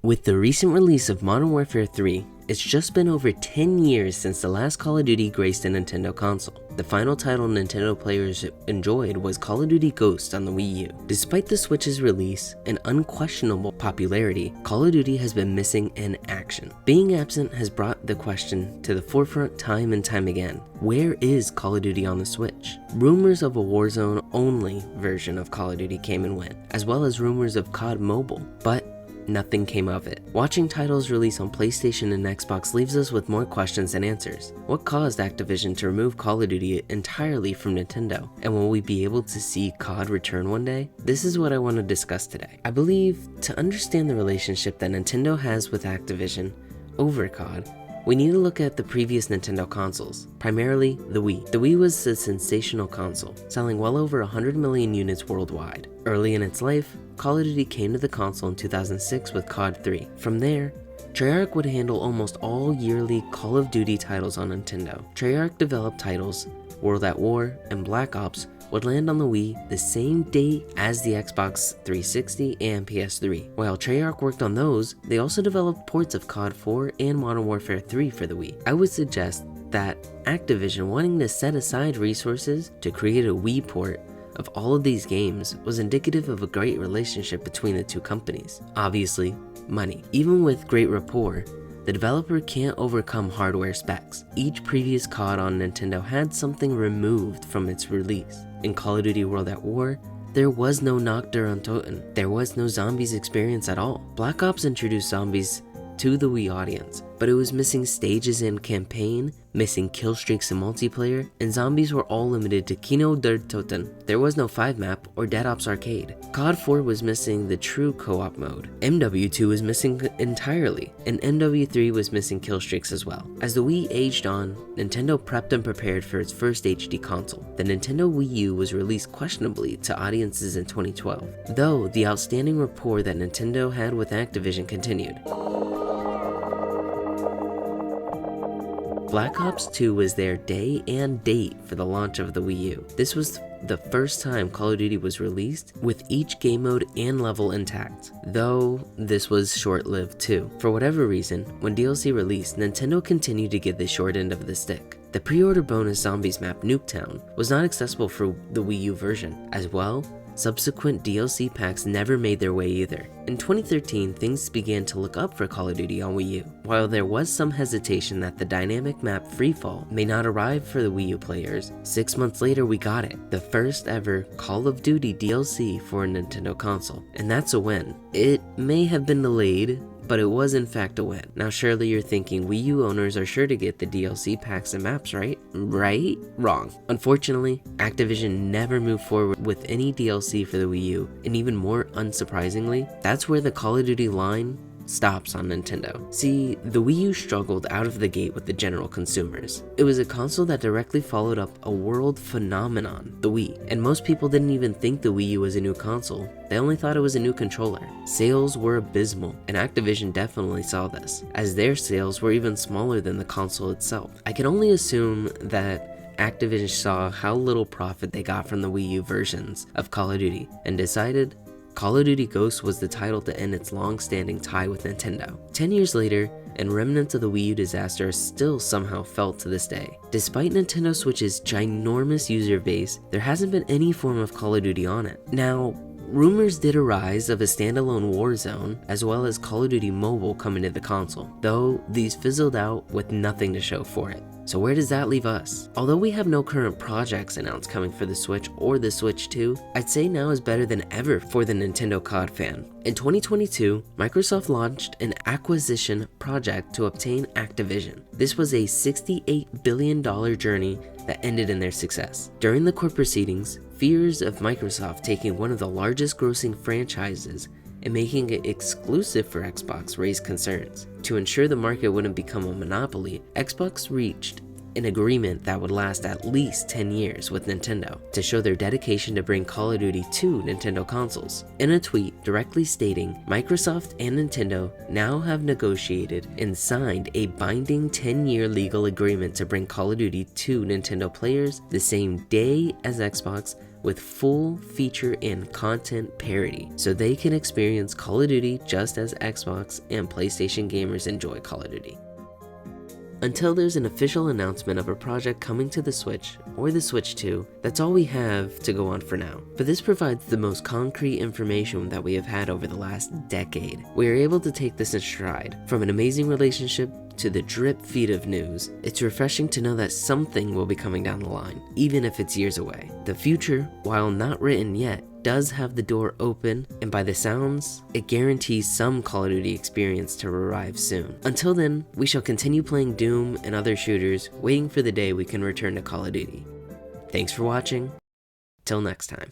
With the recent release of Modern Warfare 3, it's just been over 10 years since the last Call of Duty graced a Nintendo console. The final title Nintendo players enjoyed was Call of Duty Ghosts on the Wii U. Despite the Switch's release and unquestionable popularity, Call of Duty has been missing in action. Being absent has brought the question to the forefront time and time again. Where is Call of Duty on the Switch? Rumors of a Warzone-only version of Call of Duty came and went, as well as rumors of COD Mobile, but nothing came of it. Watching titles release on PlayStation and Xbox leaves us with more questions than answers. What caused Activision to remove Call of Duty entirely from Nintendo? And will we be able to see COD return one day? This is what I want to discuss today. I believe to understand the relationship that Nintendo has with Activision over COD, we need to look at the previous Nintendo consoles, primarily the Wii. The Wii was a sensational console, selling well over 100 million units worldwide. Early in its life, Call of Duty came to the console in 2006 with COD 3. From there, Treyarch would handle almost all yearly Call of Duty titles on Nintendo. Treyarch developed titles World at War and Black Ops would land on the Wii the same day as the Xbox 360 and PS3. While Treyarch worked on those, they also developed ports of COD 4 and Modern Warfare 3 for the Wii. I would suggest that Activision wanting to set aside resources to create a Wii port of all of these games was indicative of a great relationship between the two companies. Obviously, money. Even with great rapport, the developer can't overcome hardware specs. Each previous COD on Nintendo had something removed from its release. In Call of Duty World at War, there was no Nacht der Untoten. There was no zombies experience at all. Black Ops introduced zombies to the Wii audience, but it was missing stages and campaign, missing kill streaks in multiplayer, and zombies were all limited to Kino der Toten. There was no 5-map or Dead Ops Arcade. COD 4 was missing the true co-op mode. MW2 was missing entirely, and MW3 was missing kill streaks as well. As the Wii aged on, Nintendo prepped and prepared for its first HD console. The Nintendo Wii U was released questionably to audiences in 2012, though the outstanding rapport that Nintendo had with Activision continued. Black Ops 2 was their day and date for the launch of the Wii U. This was the first time Call of Duty was released with each game mode and level intact, though this was short-lived too. For whatever reason, when DLC released, Nintendo continued to get the short end of the stick. The pre-order bonus Zombies map Nuketown was not accessible for the Wii U version. As well, subsequent DLC packs never made their way either. In 2013, things began to look up for Call of Duty on Wii U. While there was some hesitation that the dynamic map Freefall may not arrive for the Wii U players, 6 months later we got it. The first ever Call of Duty DLC for a Nintendo console. And that's a win. It may have been delayed, but it was in fact a win. Now surely you're thinking Wii U owners are sure to get the DLC packs and maps, right? Right? Wrong. Unfortunately, Activision never moved forward with any DLC for the Wii U, and even more unsurprisingly, that's where the Call of Duty line stops on Nintendo. See, the Wii U struggled out of the gate with the general consumers. It was a console that directly followed up a world phenomenon, the Wii, and most people didn't even think the Wii U was a new console. They only thought it was a new controller. Sales were abysmal, and Activision definitely saw this, as their sales were even smaller than the console itself. I can only assume that Activision saw how little profit they got from the Wii U versions of Call of Duty and decided Call of Duty Ghosts was the title to end its long-standing tie with Nintendo. 10 years later, and remnants of the Wii U disaster are still somehow felt to this day. Despite Nintendo Switch's ginormous user base, there hasn't been any form of Call of Duty on it. Now, rumors did arise of a standalone Warzone, as well as Call of Duty Mobile coming to the console, though these fizzled out with nothing to show for it. So where does that leave us? Although we have no current projects announced coming for the Switch or the Switch 2, I'd say now is better than ever for the Nintendo COD fan. In 2022, Microsoft launched an acquisition project to obtain Activision. This was a $68 billion journey that ended in their success. During the court proceedings, fears of Microsoft taking one of the largest grossing franchises and making it exclusive for Xbox raised concerns. To ensure the market wouldn't become a monopoly, Xbox reached an agreement that would last at least 10 years with Nintendo to show their dedication to bring Call of Duty to Nintendo consoles. In a tweet directly stating, Microsoft and Nintendo now have negotiated and signed a binding 10-year legal agreement to bring Call of Duty to Nintendo players the same day as Xbox with full feature and content parity, so they can experience Call of Duty just as Xbox and PlayStation gamers enjoy Call of Duty. Until there's an official announcement of a project coming to the Switch or the Switch 2, that's all we have to go on for now. But this provides the most concrete information that we have had over the last decade. We are able to take this in stride. From an amazing relationship to the drip feed of news, it's refreshing to know that something will be coming down the line, even if it's years away. The future, while not written yet, does have the door open, and by the sounds, it guarantees some Call of Duty experience to arrive soon. Until then, we shall continue playing Doom and other shooters, waiting for the day we can return to Call of Duty. Thanks for watching. Till next time.